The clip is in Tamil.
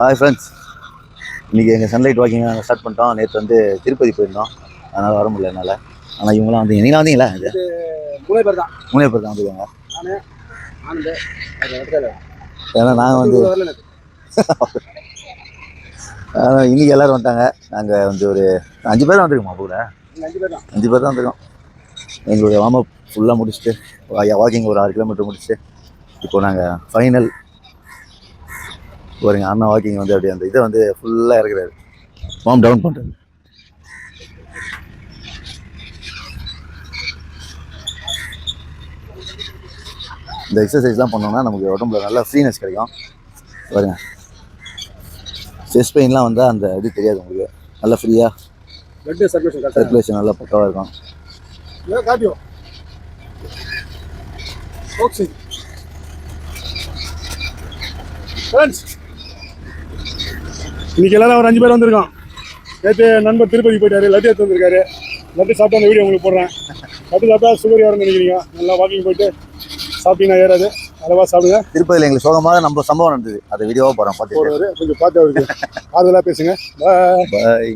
ஹாய் ஃப்ரெண்ட்ஸ், இன்றைக்கி எங்கள் சன்லைட் வாக்கிங் நாங்கள் ஸ்டார்ட் பண்ணிட்டோம். நேற்று வந்து திருப்பதி போயிருந்தோம், அதனால் வர முடியல என்னால். ஆனால் இவங்களாம் வந்து நீங்களாம் வந்தீங்களா? மூணே பேர் தான் வந்துருக்காங்க. நான் ஏன்னா நாங்கள் வந்து இன்றைக்கி எல்லோரும் வந்துட்டாங்க. நாங்கள் வந்து ஒரு 5 பேர் தான் வந்துருக்கோமா கூட. 5 பேர் தான் வந்துருக்கோம். எங்களுடைய வார்ம் அப் ஃபுல்லாக முடிச்சுட்டு வாக்கிங் ஒரு 6 கிலோமீட்டர் முடிச்சுட்டு இப்போது நாங்கள் ஃபைனல் பாருங்க. அண்ணன் வாக்கிங் வந்து அப்படியே அந்த இதை வந்து ஃபுல்லாக இறக்குறாரு, வார்ம் டவுன் பண்ணுறாரு. இந்த எக்ஸசைஸ்லாம் பண்ணோம்னா நமக்கு உடம்புல நல்லா ஃப்ரீனஸ் கிடைக்கும். பாருங்க, செஸ்ட் பெயின்லாம் வந்தால் அந்த இது தெரியாது உங்களுக்கு. நல்லா ஃப்ரீயாக பிளட் சர்க்குலேஷன் நல்லா பக்காவாக இருக்கும். இன்னைக்கு எல்லாரும் ஒரு 5 பேர் வந்திருக்கோம். நேற்று நண்பர் திருப்பதி போயிட்டாரு, லட்டு எடுத்து வந்திருக்காரு. லட்டு சாப்பிட்டு அந்த வீடியோ உங்களுக்கு போடுறேன். லட்டு சாப்பிட்டா சுகர் ஏறன்னு நினைக்கிறீங்க. நல்லா வாக்கிங் போயிட்டு சாப்பிட்டீங்கன்னா ஏறாது, அளவாக சாப்பிடுங்க. திருப்பதியில் எங்களுக்கு சோகமாக நம்ம சம்பவம் நடந்தது, அதை வீடியோவாக போகிறோம், பார்த்து கொஞ்சம் பார்த்து அவருக்கு ஆறுதலாக பேசுங்க. பாய்.